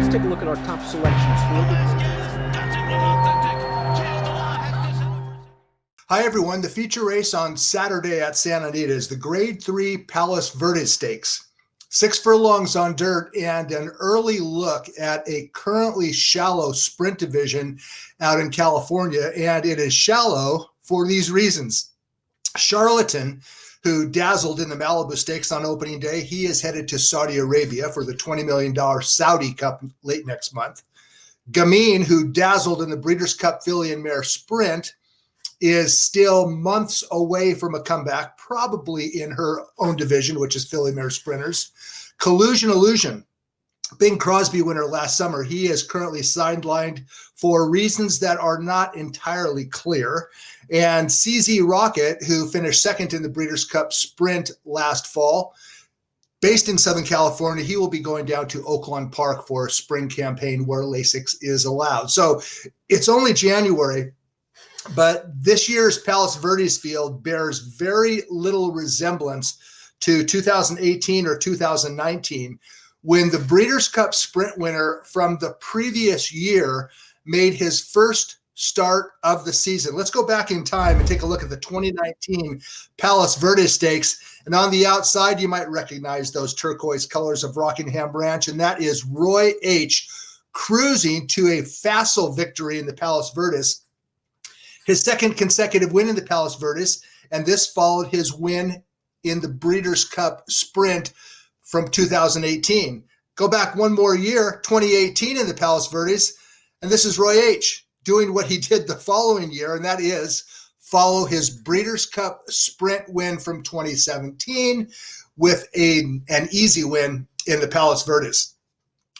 let's take a look at our top selections. Hi everyone, the feature race on Saturday at Santa Anita is the Grade 3 Palos Verdes Stakes. 6 furlongs on dirt and an early look at a currently shallow sprint division out in California. And it is shallow for these reasons. Charlatan, who dazzled in the Malibu Stakes on opening day, he is headed to Saudi Arabia for the $20 million Saudi Cup late next month. Gamine, who dazzled in the Breeders' Cup Filly and Mare Sprint, is still months away from a comeback, probably in her own division, which is Filly Mare Sprinters. Collusion Illusion, Bing Crosby winner last summer, he is currently sidelined for reasons that are not entirely clear. And CZ Rocket, who finished second in the Breeders' Cup Sprint last fall, based in Southern California, he will be going down to Oakland Park for a spring campaign where Lasix is allowed. So it's only January, but this year's Palos Verdes field bears very little resemblance to 2018 or 2019, when the Breeders' Cup Sprint winner from the previous year made his first start of the season. Let's go back in time and take a look at the 2019 Palos Verdes Stakes. And on the outside, you might recognize those turquoise colors of Rockingham Ranch, and that is Roy H. cruising to a facile victory in the Palos Verdes. His second consecutive win in the Palos Verdes, and this followed his win in the Breeders' Cup Sprint from 2018. Go back one more year, 2018 in the Palos Verdes, and this is Roy H. doing what he did the following year, and that is follow his Breeders' Cup Sprint win from 2017 with an easy win in the Palos Verdes.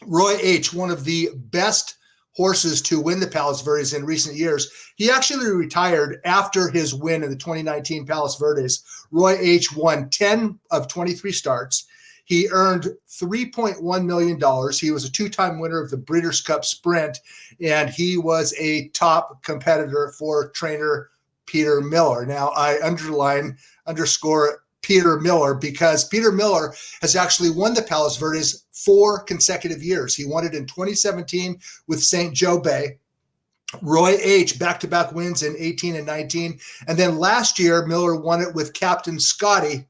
Roy H., one of the best horses to win the Palos Verdes in recent years. He actually retired after his win in the 2019 Palos Verdes. Roy H. won 10 of 23 starts. He earned $3.1 million. He was a two-time winner of the Breeders' Cup Sprint, and he was a top competitor for trainer Peter Miller. Now, I underscore Peter Miller, because Peter Miller has actually won the Palos Verdes 4 consecutive years. He won it in 2017 with St. Joe Bay. Roy H. back-to-back wins in 18 and 19. And then last year, Miller won it with Captain Scotty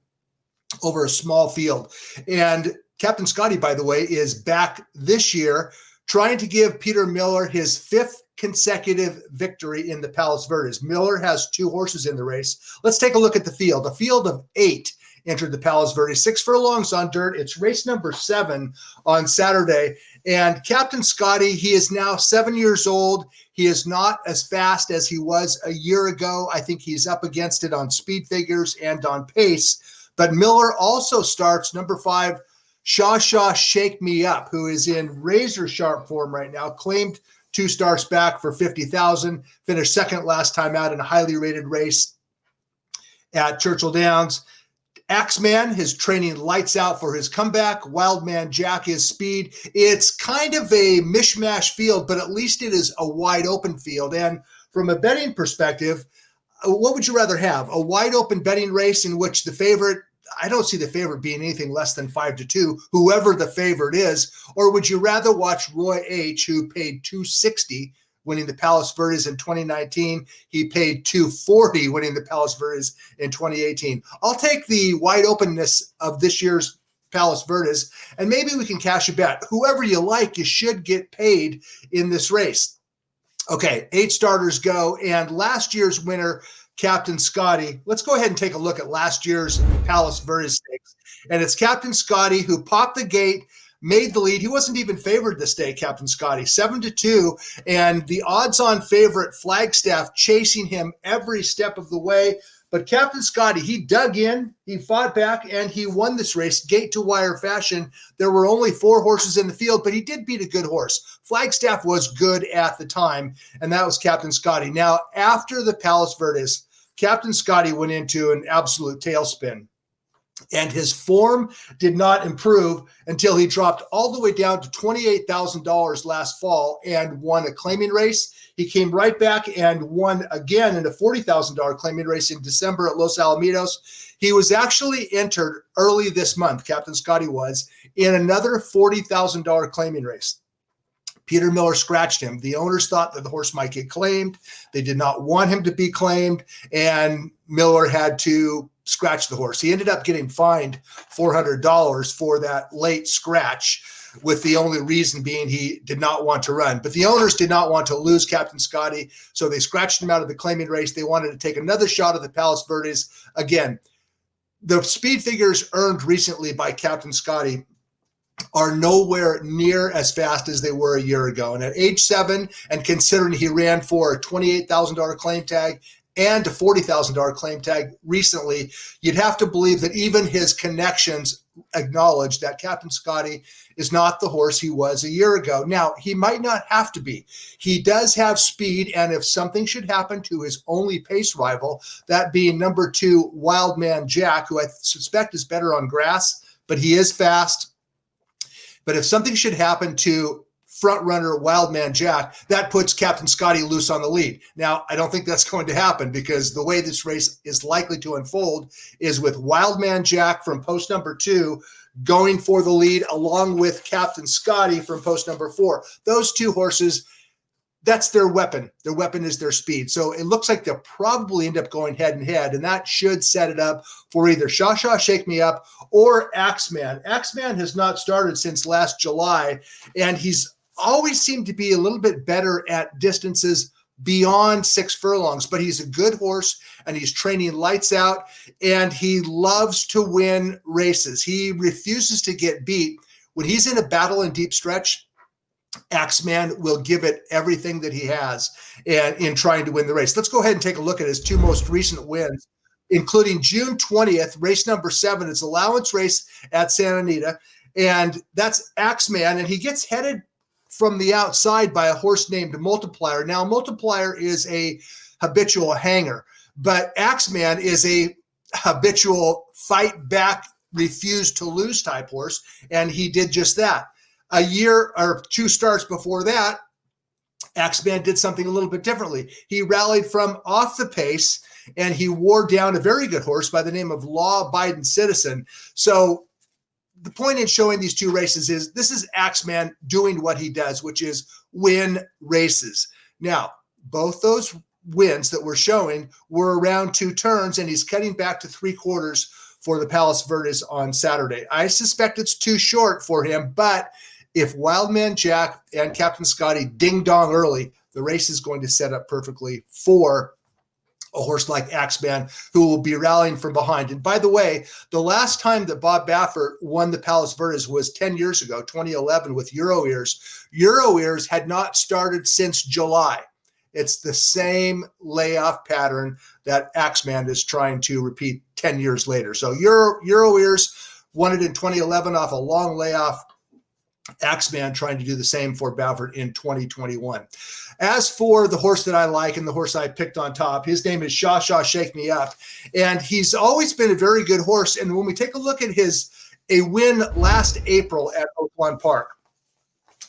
over a small field. And Captain Scotty, by the way, is back this year trying to give Peter Miller his 5th consecutive victory in the Palos Verdes. Miller has 2 horses in the race. Let's take a look at the field. A field of 8 entered the Palos Verdes, 6 furlongs on dirt. It's race number 7 on Saturday. And Captain Scotty, he is now 7 years old. He is not as fast as he was a year ago. I think he's up against it on speed figures and on pace. But Miller also starts number 5, Shaw Shake Me Up, who is in razor sharp form right now, claimed 2 starts back for $50,000, finished second last time out in a highly rated race at Churchill Downs. Axeman, his training lights out for his comeback. Wildman Jack is speed. It's kind of a mishmash field, but at least it is a wide open field. And from a betting perspective, what would you rather have? A wide open betting race in which the favorite, I don't see the favorite being anything less than 5-2, whoever the favorite is, or would you rather watch Roy H., who paid $260 winning the Palos Verdes in 2019? He paid $240 winning the Palos Verdes in 2018. I'll take the wide openness of this year's Palos Verdes, and maybe we can cash a bet. Whoever you like, you should get paid in this race. Okay, 8 starters go, and last year's winner, Captain Scotty. Let's go ahead and take a look at last year's Palos Verdes Stakes. And it's Captain Scotty who popped the gate, made the lead. He wasn't even favored this day, Captain Scotty, 7-2. And the odds-on favorite Flagstaff chasing him every step of the way. But Captain Scotty, he dug in, he fought back, and he won this race gate-to-wire fashion. There were only 4 horses in the field, but he did beat a good horse. Flagstaff was good at the time, and that was Captain Scotty. Now, after the Palos Verdes, Captain Scotty went into an absolute tailspin, and his form did not improve until he dropped all the way down to $28,000 last fall and won a claiming race. He came right back and won again in a $40,000 claiming race in December at Los Alamitos. He was actually entered early this month, Captain Scotty was, in another $40,000 claiming race. Peter Miller scratched him. The owners thought that the horse might get claimed. They did not want him to be claimed, and Miller had to scratch the horse. He ended up getting fined $400 for that late scratch, with the only reason being he did not want to run. But the owners did not want to lose Captain Scotty, so they scratched him out of the claiming race. They wanted to take another shot at the Palos Verdes. Again, the speed figures earned recently by Captain Scotty are nowhere near as fast as they were a year ago. And at age 7, and considering he ran for a $28,000 claim tag and a $40,000 claim tag recently, you'd have to believe that even his connections acknowledge that Captain Scotty is not the horse he was a year ago. Now, he might not have to be. He does have speed, and if something should happen to his only pace rival, that being number 2, Wildman Jack, who I suspect is better on grass, but he is fast. But if something should happen to front runner Wildman Jack, that puts Captain Scotty loose on the lead. Now, I don't think that's going to happen, because the way this race is likely to unfold is with Wildman Jack from post number 2 going for the lead, along with Captain Scotty from post number 4. Those two horses, that's their weapon. Their weapon is their speed. So it looks like they'll probably end up going head and head, and that should set it up for either Sha Sha Shake Me Up or Axeman. Axeman has not started since last July, and he's always seemed to be a little bit better at distances beyond 6 furlongs, but he's a good horse, and he's training lights out, and he loves to win races. He refuses to get beat. When he's in a battle and deep stretch, Axeman will give it everything that he has and in trying to win the race. Let's go ahead and take a look at his 2 most recent wins, including June 20th, race number 7. It's allowance race at Santa Anita, and that's Axeman, and he gets headed from the outside by a horse named Multiplier. Now, Multiplier is a habitual hanger, but Axeman is a habitual fight back, refuse to lose type horse, and he did just that. A year or 2 starts before that, Axeman did something a little bit differently. He rallied from off the pace, and he wore down a very good horse by the name of Law-Abiding Citizen. So the point in showing these 2 races is this is Axeman doing what he does, which is win races. Now, both those wins that we're showing were around 2 turns, and he's cutting back to 3/4 for the Palos Verdes on Saturday. I suspect it's too short for him, but if Wildman Jack and Captain Scotty ding dong early, the race is going to set up perfectly for a horse like Axeman, who will be rallying from behind. And by the way, the last time that Bob Baffert won the Palos Verdes was 10 years ago, 2011, with Euro Ears. Euro Ears had not started since July. It's the same layoff pattern that Axeman is trying to repeat 10 years later. So Euro Ears won it in 2011 off a long layoff. Axeman trying to do the same for Baffert in 2021. As for the horse that I like and the horse I picked on top, his name is Sha Sha Shake Me Up, and he's always been a very good horse. And when we take a look at a win last April at Oaklawn Park,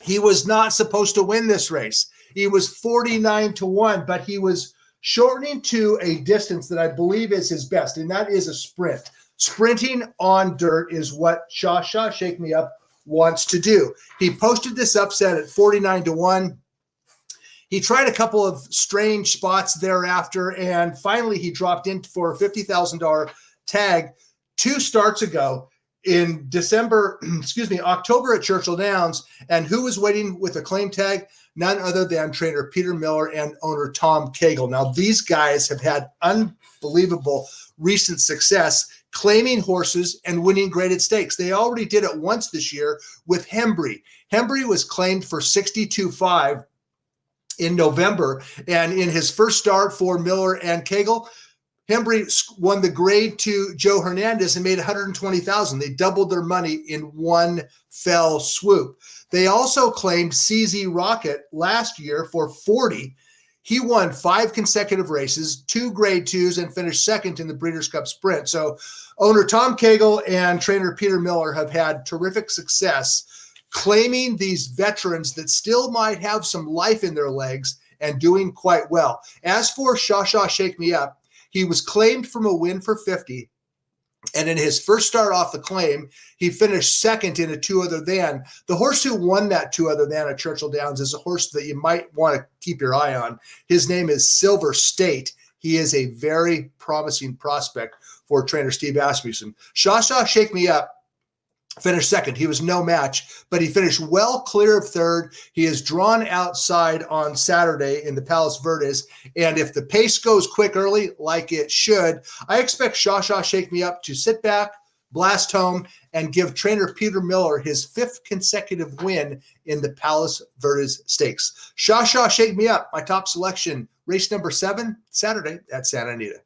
he was not supposed to win this race. He was 49-1, but he was shortening to a distance that I believe is his best, and that is a sprint. Sprinting on dirt is what Sha Sha Shake Me Up wants to do. He posted this upset at 49-1. He tried a couple of strange spots thereafter, and finally he dropped in for a $50,000 tag 2 starts ago in October at Churchill Downs. And who was waiting with a claim tag? None other than trainer Peter Miller and owner Tom Cagle. Now, these guys have had unbelievable recent success claiming horses and winning graded stakes. They already did it once this year with Hembry. Hembry was claimed for 62.5 in November, and in his first start for Miller and Cagle, Hembry won the grade to Joe Hernandez and made $120,000. They doubled their money in one fell swoop. They also claimed CZ Rocket last year for 40. He won 5 consecutive races, 2 grade 2s, and finished second in the Breeders' Cup Sprint. So owner Tom Cagle and trainer Peter Miller have had terrific success claiming these veterans that still might have some life in their legs and doing quite well. As for Sha Sha Shake Me Up, he was claimed from a win for 50. And in his first start off the claim, he finished second in a 2 other than. The horse who won that 2 other than at Churchill Downs is a horse that you might want to keep your eye on. His name is Silver State. He is a very promising prospect for trainer Steve Asmussen. Shaw Shake Me Up finished second. He was no match, but he finished well clear of third. He is drawn outside on Saturday in the Palos Verdes. And if the pace goes quick early, like it should, I expect Shaw Shake Me Up to sit back, blast home, and give trainer Peter Miller his 5th consecutive win in the Palos Verdes Stakes. Shaw Shake Me Up, my top selection, race number 7, Saturday at Santa Anita.